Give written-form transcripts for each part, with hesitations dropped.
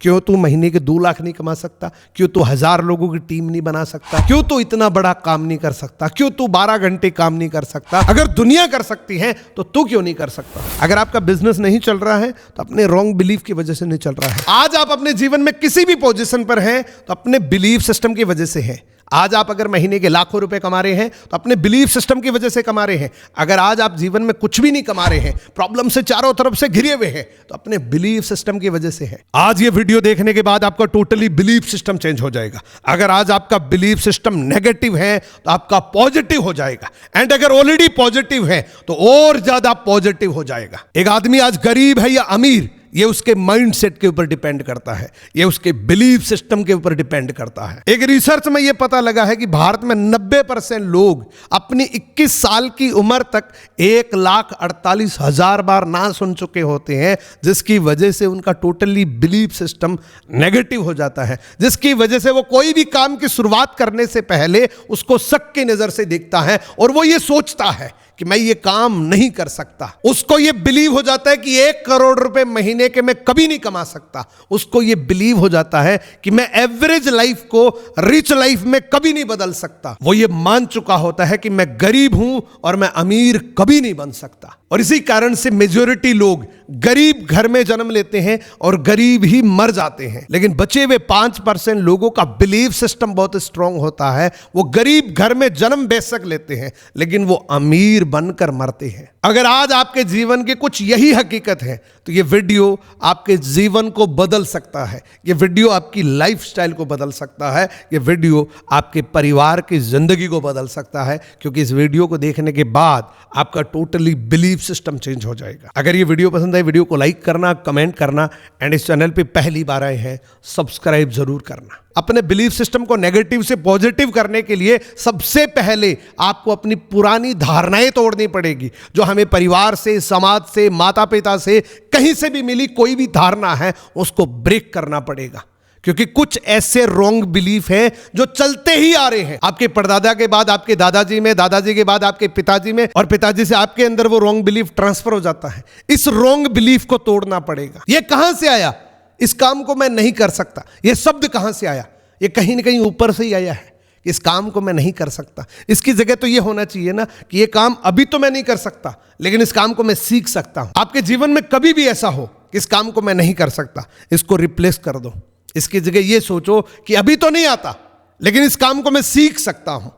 क्यों तू महीने के 2 लाख नहीं कमा सकता? क्यों तू 1000 लोगों की टीम नहीं बना सकता? क्यों तू इतना बड़ा काम नहीं कर सकता? क्यों तू 12 घंटे काम नहीं कर सकता? अगर दुनिया कर सकती है तो तू क्यों नहीं कर सकता? अगर आपका बिजनेस नहीं चल रहा है तो अपने रॉन्ग बिलीफ की वजह से नहीं चल रहा है। आज आप अपने जीवन में किसी भी पोजीशन पर हैं तो अपने बिलीफ सिस्टम की वजह से है। आज आप अगर महीने के लाखों रुपए कमा रहे हैं तो अपने बिलीफ सिस्टम की वजह से कमा रहे हैं। अगर आज आप जीवन में कुछ भी नहीं कमा रहे हैं, प्रॉब्लम से चारों तरफ से घिरे हुए हैं, तो अपने बिलीफ सिस्टम की वजह से है। आज ये वीडियो देखने के बाद आपका टोटली बिलीफ सिस्टम चेंज हो जाएगा। अगर आज आपका बिलीफ सिस्टम नेगेटिव है तो आपका पॉजिटिव हो जाएगा, एंड अगर ऑलरेडी पॉजिटिव है तो और ज्यादा पॉजिटिव हो जाएगा। एक आदमी आज गरीब है या अमीर, ये उसके माइंडसेट के ऊपर डिपेंड करता है, ये उसके बिलीफ सिस्टम के ऊपर डिपेंड करता है। एक रिसर्च में ये पता लगा है कि भारत में 90% लोग अपनी 21 साल की उम्र तक 1,48,000 बार ना सुन चुके होते हैं, जिसकी वजह से उनका टोटली बिलीफ सिस्टम नेगेटिव हो जाता है, जिसकी वजह से वो कोई भी काम की शुरुआत करने से पहले उसको शक की नजर से देखता है और वो ये सोचता है कि मैं ये काम नहीं कर सकता। उसको ये बिलीव हो जाता है कि 1 करोड़ रुपए महीने के मैं कभी नहीं कमा सकता। उसको ये बिलीव हो जाता है कि मैं एवरेज लाइफ को रिच लाइफ में कभी नहीं बदल सकता। वो ये मान चुका होता है कि मैं गरीब हूं और मैं अमीर कभी नहीं बन सकता। और इसी कारण से मेजॉरिटी लोग गरीब घर में जन्म लेते हैं और गरीब ही मर जाते हैं। लेकिन बचे हुए 5% लोगों का बिलीफ सिस्टम बहुत स्ट्रांग होता है। वो गरीब घर में जन्म बेशक लेते हैं लेकिन वो अमीर बनकर मरते हैं। अगर आज आपके जीवन की कुछ यही हकीकत है तो ये वीडियो आपके जीवन को बदल सकता है। ये वीडियो आपकी लाइफस्टाइल को बदल सकता है। ये वीडियो आपके परिवार की जिंदगी को बदल सकता है, क्योंकि इस वीडियो को देखने के बाद आपका टोटली बिलीफ सिस्टम चेंज हो जाएगा। अगर ये वीडियो पसंद आए, वीडियो को लाइक करना, कमेंट करना, एंड इस चैनल पे पहली बार आए हैं सब्सक्राइब जरूर करना। अपने बिलीफ सिस्टम को नेगेटिव से पॉजिटिव करने के लिए सबसे पहले आपको अपनी पुरानी धारणाएं तोड़नी पड़ेगी, जो हमें परिवार से, समाज से, माता पिता से, कहीं से भी मिली कोई भी धारणा है उसको ब्रेक करना पड़ेगा। क्योंकि कुछ ऐसे रॉन्ग बिलीफ हैं जो चलते ही आ रहे हैं। आपके परदादा के बाद आपके दादाजी में, दादाजी के बाद आपके पिताजी में, और पिताजी से आपके अंदर वो रॉन्ग बिलीफ ट्रांसफर हो जाता है। इस रॉन्ग बिलीफ को तोड़ना पड़ेगा। ये कहां से आया? इस काम को मैं नहीं कर सकता, ये शब्द कहां से आया? ये कहीं ना कहीं ऊपर से ही आया है। इस काम को मैं नहीं कर सकता। इसकी जगह तो ये होना चाहिए ना कि ये काम अभी तो मैं नहीं कर सकता, लेकिन इस काम को मैं सीख सकता हूं। आपके जीवन में कभी भी ऐसा हो कि इस काम को मैं नहीं कर सकता, इसको रिप्लेस कर दो। इसकी जगह ये सोचो कि अभी तो नहीं आता, लेकिन इस काम को मैं सीख सकता हूं।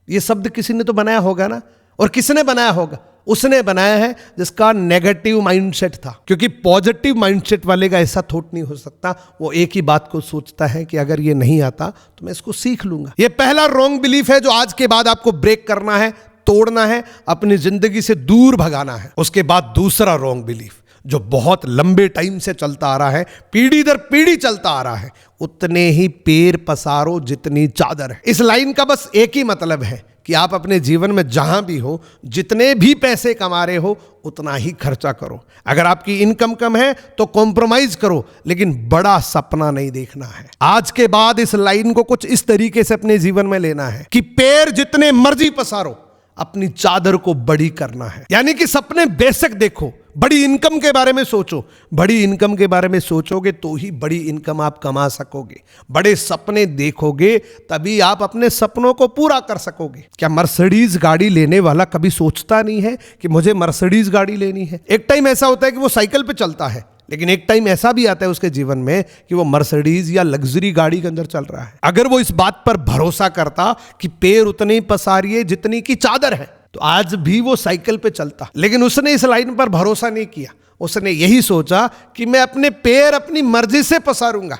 ये शब्द किसी ने तो बनाया होगा ना, और किसने बनाया होगा? उसने बनाया है जिसका नेगेटिव माइंडसेट था। क्योंकि पॉजिटिव माइंडसेट वाले का ऐसा थॉट नहीं हो सकता। वो एक ही बात को सोचता है कि अगर ये नहीं आता तो मैं इसको सीख लूंगा। ये पहला रॉन्ग बिलीफ है जो आज के बाद आपको ब्रेक करना है, तोड़ना है, अपनी जिंदगी से दूर भगाना है। उसके बाद दूसरा रॉन्ग बिलीफ जो बहुत लंबे टाइम से चलता आ रहा है, पीढ़ी दर पीढ़ी चलता आ रहा है, उतने ही पैर पसारो जितनी चादर है। इस लाइन का बस एक ही मतलब है कि आप अपने जीवन में जहां भी हो, जितने भी पैसे कमा रहे हो, उतना ही खर्चा करो। अगर आपकी इनकम कम है तो कॉम्प्रोमाइज करो, लेकिन बड़ा सपना नहीं देखना है। आज के बाद इस लाइन को कुछ इस तरीके से अपने जीवन में लेना है कि पैर जितने मर्जी पसारो, अपनी चादर को बड़ी करना है। यानी कि सपने बेशक देखो, बड़ी इनकम के बारे में सोचो। बड़ी इनकम के बारे में सोचोगे तो ही बड़ी इनकम आप कमा सकोगे। बड़े सपने देखोगे तभी आप अपने सपनों को पूरा कर सकोगे। क्या मर्सिडीज गाड़ी लेने वाला कभी सोचता नहीं है कि मुझे मर्सिडीज गाड़ी लेनी है? एक टाइम ऐसा होता है कि वो साइकिल पे चलता है, लेकिन एक टाइम ऐसा भी आता है उसके जीवन में कि वो मर्सिडीज या लग्जरी गाड़ी के अंदर चल रहा है। अगर वो इस बात पर भरोसा करता कि पैर उतनी पसारिए जितनी की चादर है, तो आज भी वो साइकिल पे चलता। लेकिन उसने इस लाइन पर भरोसा नहीं किया। उसने यही सोचा कि मैं अपने पैर अपनी मर्जी से पसारूंगा,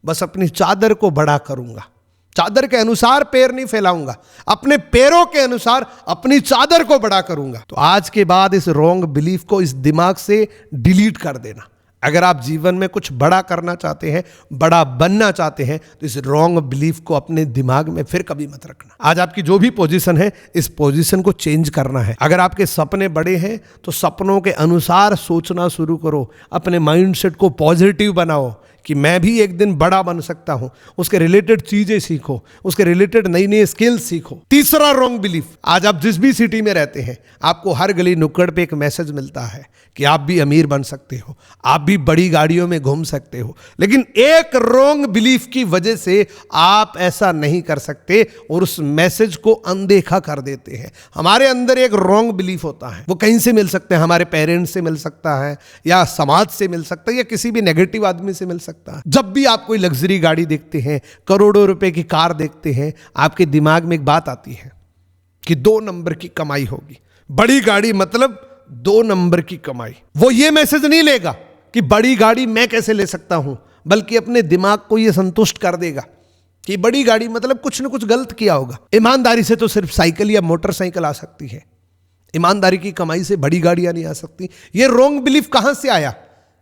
बस अपनी चादर को बड़ा करूंगा। चादर के अनुसार पैर नहीं फैलाऊंगा, अपने पैरों के अनुसार अपनी चादर को बड़ा करूंगा। तो आज के बाद इस रॉन्ग बिलीफ को इस दिमाग से डिलीट कर देना। अगर आप जीवन में कुछ बड़ा करना चाहते हैं, बड़ा बनना चाहते हैं, तो इस रॉन्ग बिलीफ को अपने दिमाग में फिर कभी मत रखना। आज आपकी जो भी पोजीशन है, इस पोजीशन को चेंज करना है। अगर आपके सपने बड़े हैं तो सपनों के अनुसार सोचना शुरू करो। अपने माइंडसेट को पॉजिटिव बनाओ कि मैं भी एक दिन बड़ा बन सकता हूं, उसके रिलेटेड चीजें सीखो, उसके रिलेटेड नई नई स्किल्स सीखो। तीसरा रॉन्ग बिलीफ, आज आप जिस भी सिटी में रहते हैं आपको हर गली नुक्कड़ पे एक मैसेज मिलता है कि आप भी अमीर बन सकते हो, आप भी बड़ी गाड़ियों में घूम सकते हो, लेकिन एक रॉन्ग बिलीफ की वजह से आप ऐसा नहीं कर सकते और उस मैसेज को अनदेखा कर देते हैं। हमारे अंदर एक रॉन्ग बिलीफ होता है, वो कहीं से मिल सकते हैं, हमारे पेरेंट्स से मिल सकता है या समाज से मिल सकता है या किसी भी नेगेटिव आदमी से मिल सकता है। जब भी आप कोई लग्जरी गाड़ी देखते हैं, करोड़ों रुपए की कार देखते हैं, आपके दिमाग में एक बात आती है कि 2 नंबर की कमाई होगी। बड़ी गाड़ी मतलब 2 नंबर की कमाई। वो ये मैसेज नहीं लेगा कि बड़ी गाड़ी मैं कैसे ले सकता हूं, बल्कि अपने दिमाग को ये संतुष्ट कर देगा कि बड़ी गाड़ी मतलब कुछ ना कुछ गलत किया होगा। ईमानदारी से तो सिर्फ साइकिल या मोटरसाइकिल आ सकती है, ईमानदारी की कमाई से बड़ी गाड़ियां नहीं आ सकती। ये रॉन्ग बिलीफ कहां से आया?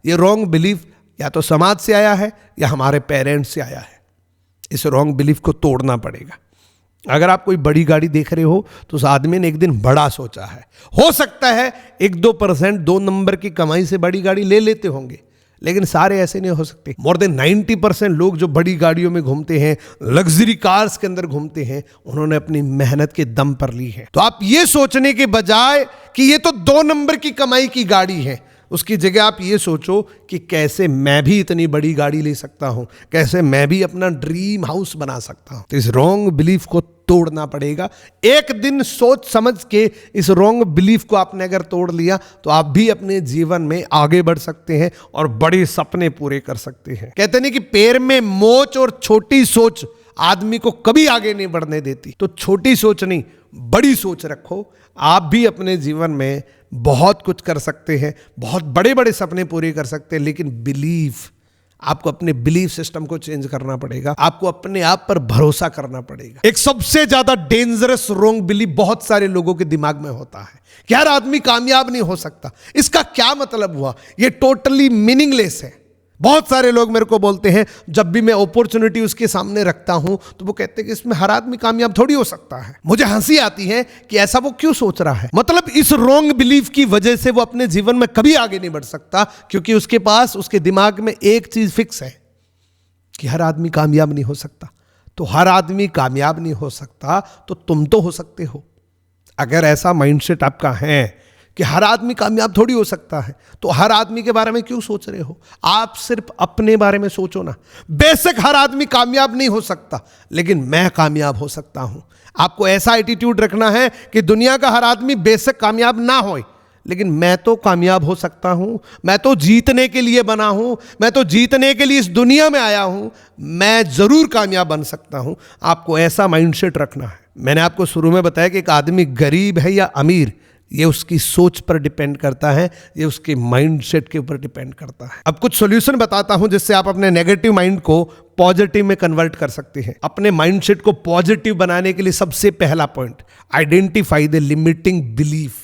ये रॉन्ग बिलीफ या तो समाज से आया है या हमारे पेरेंट्स से आया है। इस रॉन्ग बिलीफ को तोड़ना पड़ेगा। अगर आप कोई बड़ी गाड़ी देख रहे हो तो उस आदमी ने एक दिन बड़ा सोचा है। हो सकता है 1-2% 2 नंबर की कमाई से बड़ी गाड़ी ले लेते होंगे, लेकिन सारे ऐसे नहीं हो सकते। मोर देन 90% लोग जो बड़ी गाड़ियों में घूमते हैं, लग्जरी कार्स के अंदर घूमते हैं, उन्होंने अपनी मेहनत के दम पर ली है। तो आप ये सोचने के बजाय कि ये तो 2 नंबर की कमाई की गाड़ी है, उसकी जगह आप ये सोचो कि कैसे मैं भी इतनी बड़ी गाड़ी ले सकता हूं, कैसे मैं भी अपना ड्रीम हाउस बना सकता हूं। तो इस रॉन्ग बिलीफ को तोड़ना पड़ेगा। एक दिन सोच समझ के इस रॉन्ग बिलीफ को आपने अगर तोड़ लिया तो आप भी अपने जीवन में आगे बढ़ सकते हैं और बड़े सपने पूरे कर सकते हैं। कहते नहीं कि पैर में मोच और छोटी सोच आदमी को कभी आगे नहीं बढ़ने देती। तो छोटी सोच नहीं, बड़ी सोच रखो। आप भी अपने जीवन में बहुत कुछ कर सकते हैं, बहुत बड़े बड़े सपने पूरे कर सकते हैं, लेकिन बिलीफ, आपको अपने बिलीफ सिस्टम को चेंज करना पड़ेगा। आपको अपने आप पर भरोसा करना पड़ेगा। एक सबसे ज्यादा डेंजरस रॉन्ग बिलीफ बहुत सारे लोगों के दिमाग में होता है कि यार आदमी कामयाब नहीं हो सकता। इसका क्या मतलब हुआ? ये टोटली मीनिंगलेस है। बहुत सारे लोग मेरे को बोलते हैं, जब भी मैं अपॉर्चुनिटी उसके सामने रखता हूं तो वो कहते हैं कि इसमें हर आदमी कामयाब थोड़ी हो सकता है। मुझे हंसी आती है कि ऐसा वो क्यों सोच रहा है। मतलब इस रॉन्ग बिलीफ की वजह से वो अपने जीवन में कभी आगे नहीं बढ़ सकता, क्योंकि उसके पास, उसके दिमाग में एक चीज फिक्स है कि हर आदमी कामयाब नहीं हो सकता। तो हर आदमी कामयाब नहीं हो सकता तो तुम तो हो सकते हो। अगर ऐसा माइंडसेट आपका है कि हर आदमी कामयाब थोड़ी हो सकता है, तो हर आदमी के बारे में क्यों सोच रहे हो? आप सिर्फ अपने बारे में सोचो ना। बेशक हर आदमी कामयाब नहीं हो सकता, लेकिन मैं कामयाब हो सकता हूं। आपको ऐसा एटीट्यूड रखना है कि दुनिया का हर आदमी बेशक कामयाब ना हो, लेकिन मैं तो कामयाब हो सकता हूं। मैं तो जीतने के लिए बना हूं, मैं तो जीतने के लिए इस दुनिया में आया हूं, मैं जरूर कामयाब बन सकता हूं। आपको ऐसा माइंडसेट रखना है। मैंने आपको शुरू में बताया कि एक आदमी गरीब है या अमीर, ये उसकी सोच पर डिपेंड करता है, ये उसके माइंडसेट के ऊपर डिपेंड करता है। अब कुछ सॉल्यूशन बताता हूं जिससे आप अपने नेगेटिव माइंड को पॉजिटिव में कन्वर्ट कर सकते हैं। अपने माइंडसेट को पॉजिटिव बनाने के लिए सबसे पहला point, identify the limiting belief.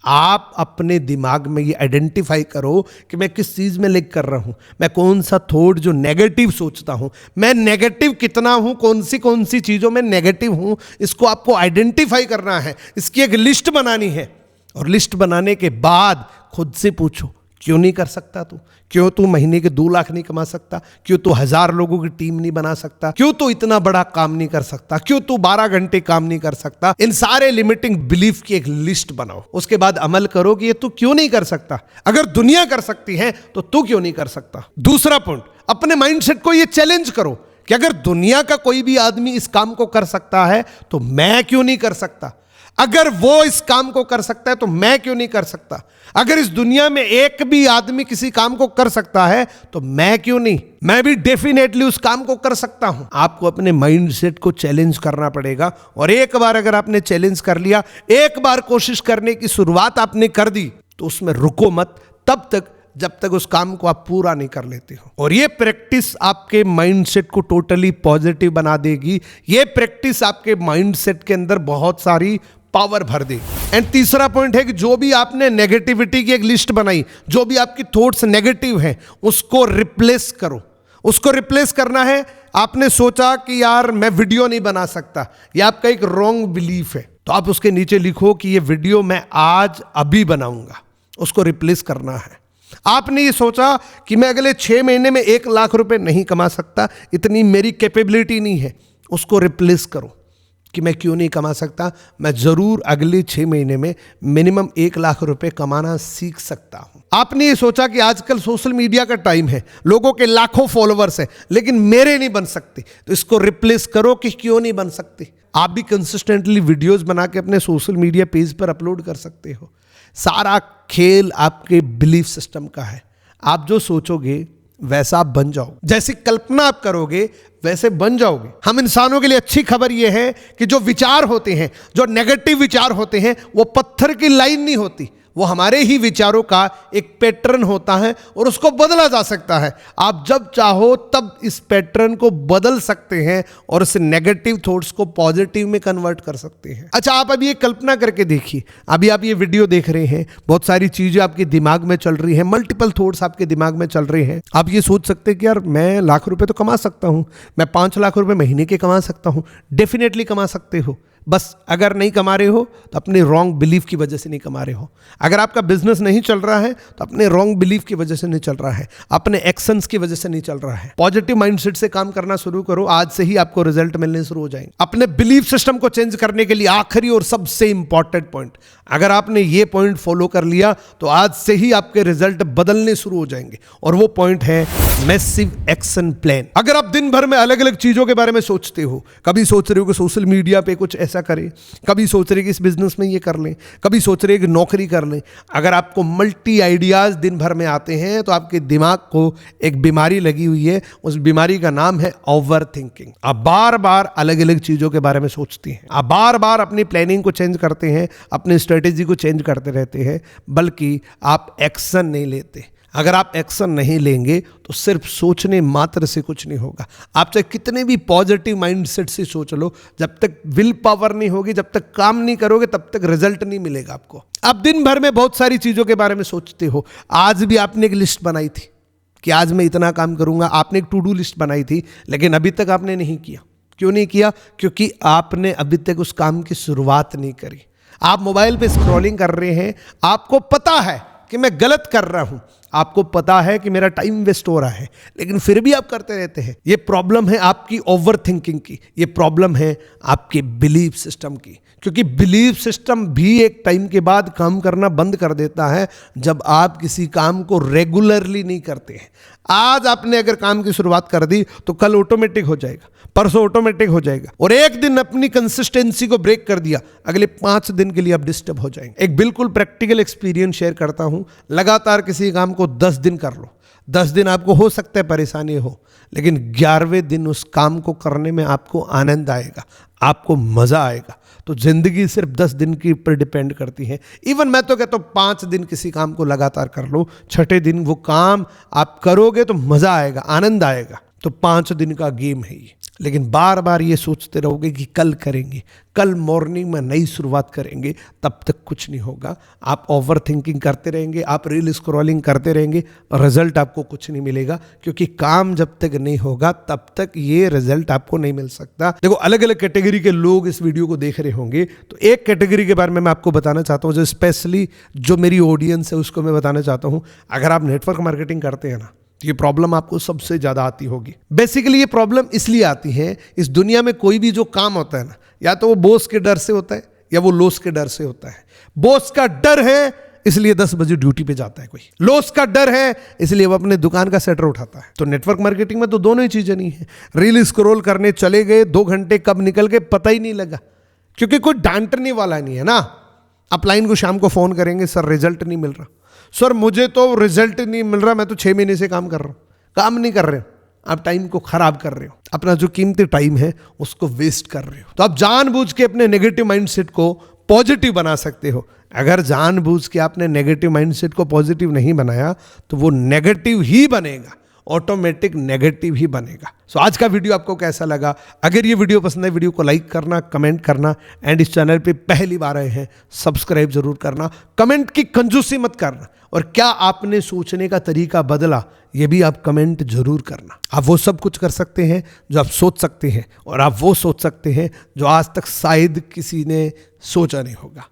आप अपने दिमाग में ये आइडेंटिफाई करो कि मैं किस चीज में लिंक कर रहा हूं, मैं कौन सा थॉट जो नेगेटिव सोचता हूं, मैं नेगेटिव कितना हूं, कौन सी चीजों में नेगेटिव हूं, इसको आपको आइडेंटिफाई करना है। इसकी एक लिस्ट बनानी है और लिस्ट बनाने के बाद खुद से पूछो, क्यों नहीं कर सकता तू? क्यों तू महीने के 2 लाख नहीं कमा सकता? क्यों तू 1000 लोगों की टीम नहीं बना सकता? क्यों तू इतना बड़ा काम नहीं कर सकता? क्यों तू 12 घंटे काम नहीं कर सकता? इन सारे लिमिटिंग बिलीफ की एक लिस्ट बनाओ। उसके बाद अमल करो कि ये तू क्यों नहीं कर सकता। अगर दुनिया कर सकती है तो तू क्यों नहीं कर सकता। दूसरा पॉइंट, अपने माइंडसेट को ये चैलेंज करो कि अगर दुनिया का कोई भी आदमी इस काम को कर सकता है तो मैं क्यों नहीं कर सकता। अगर वो इस काम को कर सकता है तो मैं क्यों नहीं कर सकता। अगर इस दुनिया में एक भी आदमी किसी काम को कर सकता है तो मैं क्यों नहीं, मैं भी डेफिनेटली उस काम को कर सकता हूं। आपको अपने माइंडसेट को चैलेंज करना पड़ेगा और एक बार अगर आपने चैलेंज कर लिया, एक बार कोशिश करने की शुरुआत आपने कर दी, तो उसमें रुको मत तब तक जब तक उस काम को आप पूरा नहीं कर लेते हो। और ये प्रैक्टिस आपके माइंडसेट को टोटली पॉजिटिव बना देगी। ये प्रैक्टिस आपके माइंडसेट के अंदर बहुत सारी पावर भर देगी। एंड तीसरा पॉइंट है कि जो भी आपने नेगेटिविटी की एक लिस्ट बनाई, जो भी आपकी थॉट्स नेगेटिव हैं, उसको रिप्लेस करो। उसको रिप्लेस करना है। आपने सोचा कि यार मैं वीडियो नहीं बना सकता, यह आपका एक रॉन्ग बिलीफ है, तो आप उसके नीचे लिखो कि ये वीडियो मैं आज अभी बनाऊंगा। उसको रिप्लेस करना है। आपने ये सोचा कि मैं अगले 6 महीने में 1 लाख रुपए नहीं कमा सकता, इतनी मेरी कैपेबिलिटी नहीं है। उसको रिप्लेस करो कि मैं क्यों नहीं कमा सकता, मैं जरूर अगले 6 महीने में मिनिमम 1 लाख रुपए कमाना सीख सकता हूं। आपने ये सोचा कि आजकल सोशल मीडिया का टाइम है, लोगों के लाखों फॉलोवर्स हैं, लेकिन मेरे नहीं बन सकते, तो इसको रिप्लेस करो कि क्यों नहीं बन सकते। आप भी कंसिस्टेंटली वीडियोस बना के अपने सोशल मीडिया पेज पर अपलोड कर सकते हो। सारा खेल आपके बिलीफ सिस्टम का है। आप जो सोचोगे वैसा आप बन जाओगे, जैसी कल्पना आप करोगे वैसे बन जाओगे। हम इंसानों के लिए अच्छी खबर यह है कि जो विचार होते हैं, जो नेगेटिव विचार होते हैं, वो पत्थर की लाइन नहीं होती, वो हमारे ही विचारों का एक पैटर्न होता है और उसको बदला जा सकता है। आप जब चाहो तब इस पैटर्न को बदल सकते हैं और इस नेगेटिव थॉट्स को पॉजिटिव में कन्वर्ट कर सकते हैं। अच्छा, आप अभी ये कल्पना करके देखिए, अभी आप ये वीडियो देख रहे हैं, बहुत सारी चीजें आपके दिमाग में चल रही हैं, मल्टीपल थॉट्स आपके दिमाग में चल रहे हैं। आप ये सोच सकते हैं कि यार मैं लाख रुपए तो कमा सकता हूं, मैं 5 लाख रुपए महीने के कमा सकता हूं। डेफिनेटली कमा सकते हो, बस अगर नहीं कमा रहे हो तो अपने रॉन्ग बिलीफ की वजह से नहीं कमा रहे हो। अगर आपका बिजनेस नहीं चल रहा है तो अपने रॉन्ग बिलीफ की वजह से नहीं चल रहा है, अपने एक्शंस की वजह से नहीं चल रहा है। पॉजिटिव माइंडसेट से काम करना शुरू करो, आज से ही आपको रिजल्ट मिलने शुरू हो जाएंगे। अपने बिलीफ सिस्टम को चेंज करने के लिए आखिरी और सबसे इंपॉर्टेंट पॉइंट, अगर आपने ये पॉइंट फॉलो कर लिया तो आज से ही आपके रिजल्ट बदलने शुरू हो जाएंगे, और वो पॉइंट है मैसिव एक्शन प्लान। अगर आप दिन भर में अलग अलग चीजों के बारे में सोचते हो, कभी सोच रहे हो कि सोशल मीडिया पे कुछ ऐसा करें, कभी सोच रहे कि इस बिजनेस में ये कर लें, कभी सोच रहे कि नौकरी कर लें, अगर आपको मल्टी आइडियाज दिन भर में आते हैं तो आपके दिमाग को एक बीमारी लगी हुई है। उस बीमारी का नाम है ओवर थिंकिंग। आप बार बार अलग अलग चीजों के बारे में सोचते हैं, आप बार बार अपनी प्लानिंग को चेंज करते हैं, अपनी स्ट्रेटेजी को चेंज करते रहते हैं, बल्कि आप एक्शन नहीं लेते। अगर आप एक्शन नहीं लेंगे तो सिर्फ सोचने मात्र से कुछ नहीं होगा। आप चाहे कितने भी पॉजिटिव माइंडसेट से सोच लो, जब तक विल पावर नहीं होगी, जब तक काम नहीं करोगे, तब तक रिजल्ट नहीं मिलेगा आपको। आप दिन भर में बहुत सारी चीजों के बारे में सोचते हो। आज भी आपने एक लिस्ट बनाई थी कि आज मैं इतना काम करूंगा, आपने एक टू डू लिस्ट बनाई थी, लेकिन अभी तक आपने नहीं किया। क्यों नहीं किया? क्योंकि आपने अभी तक उस काम की शुरुआत नहीं करी। आप मोबाइल पे स्क्रॉलिंग कर रहे हैं, आपको पता है कि मैं गलत कर रहा हूं, आपको पता है कि मेरा टाइम वेस्ट हो रहा है, लेकिन फिर भी आप करते रहते हैं। ये प्रॉब्लम है आपकी ओवर थिंकिंग की, ये प्रॉब्लम है आपके बिलीफ सिस्टम की। क्योंकि बिलीफ सिस्टम भी एक टाइम के बाद काम करना बंद कर देता है जब आप किसी काम को रेगुलरली नहीं करते हैं। आज आपने अगर काम की शुरुआत कर दी तो कल ऑटोमेटिक हो जाएगा, परसों ऑटोमेटिक हो जाएगा, और एक दिन अपनी कंसिस्टेंसी को ब्रेक कर दिया, अगले 5 दिन के लिए आप डिस्टर्ब हो जाएंगे। एक बिल्कुल प्रैक्टिकल एक्सपीरियंस शेयर करता हूं। लगातार किसी काम को 10 दिन कर लो। 10 दिन आपको हो सकता है परेशानी हो, लेकिन 11वें दिन उस काम को करने में आपको आनंद आएगा, आपको मजा आएगा। तो जिंदगी सिर्फ 10 दिन के ऊपर डिपेंड करती है। इवन मैं तो कहता हूं 5 दिन किसी काम को लगातार कर लो, 6ठे दिन वो काम आप करोगे तो मजा आएगा, आनंद आएगा। तो 5 दिन का गेम है ये। लेकिन बार बार ये सोचते रहोगे कि कल करेंगे, कल मॉर्निंग में नई शुरुआत करेंगे, तब तक कुछ नहीं होगा। आप ओवर थिंकिंग करते रहेंगे, आप रील स्क्रॉलिंग करते रहेंगे, रिजल्ट आपको कुछ नहीं मिलेगा। क्योंकि काम जब तक नहीं होगा तब तक ये रिजल्ट आपको नहीं मिल सकता। देखो, अलग अलग कैटेगरी के लोग इस वीडियो को देख रहे होंगे, तो एक कैटेगरी के बारे में मैं आपको बताना चाहता हूँ, जो स्पेशली जो मेरी ऑडियंस है उसको मैं बताना चाहता हूँ। अगर आप नेटवर्क मार्केटिंग करते हैं ना, ये प्रॉब्लम आपको सबसे ज्यादा आती होगी। बेसिकली ये प्रॉब्लम इसलिए आती है, इस दुनिया में कोई भी जो काम होता है ना, या तो वो बॉस के डर से होता है या वो लॉस के डर से होता है। बॉस का डर है इसलिए 10 बजे ड्यूटी पे जाता है कोई, लॉस का डर है इसलिए वो अपने दुकान का शटर उठाता है। तो नेटवर्क मार्केटिंग में तो दोनों ही चीजें नहीं है। रील स्क्रॉल करने चले गए, 2 घंटे कब निकल गए पता ही नहीं लगा, क्योंकि कोई डांटने वाला नहीं है ना। आप लाइन को शाम को फोन करेंगे, सर रिजल्ट नहीं मिल रहा, सर मुझे तो रिजल्ट नहीं मिल रहा, मैं तो 6 महीने से काम कर रहा हूं। काम नहीं कर रहे हो, आप टाइम को खराब कर रहे हो, अपना जो कीमती टाइम है उसको वेस्ट कर रहे हो। तो आप जानबूझ के अपने नेगेटिव माइंडसेट को पॉजिटिव बना सकते हो। अगर जानबूझ के आपने नेगेटिव माइंडसेट को पॉजिटिव नहीं बनाया तो वो नेगेटिव ही बनेगा, ऑटोमेटिक नेगेटिव ही बनेगा। सो आज का वीडियो आपको कैसा लगा? अगर ये वीडियो पसंद है, वीडियो को लाइक करना, कमेंट करना, एंड इस चैनल पे पहली बार आए हैं सब्सक्राइब जरूर करना। कमेंट की कंजूसी मत करना, और क्या आपने सोचने का तरीका बदला ये भी आप कमेंट जरूर करना। आप वो सब कुछ कर सकते हैं जो आप सोच सकते हैं, और आप वो सोच सकते हैं जो आज तक शायद किसी ने सोचा नहीं होगा।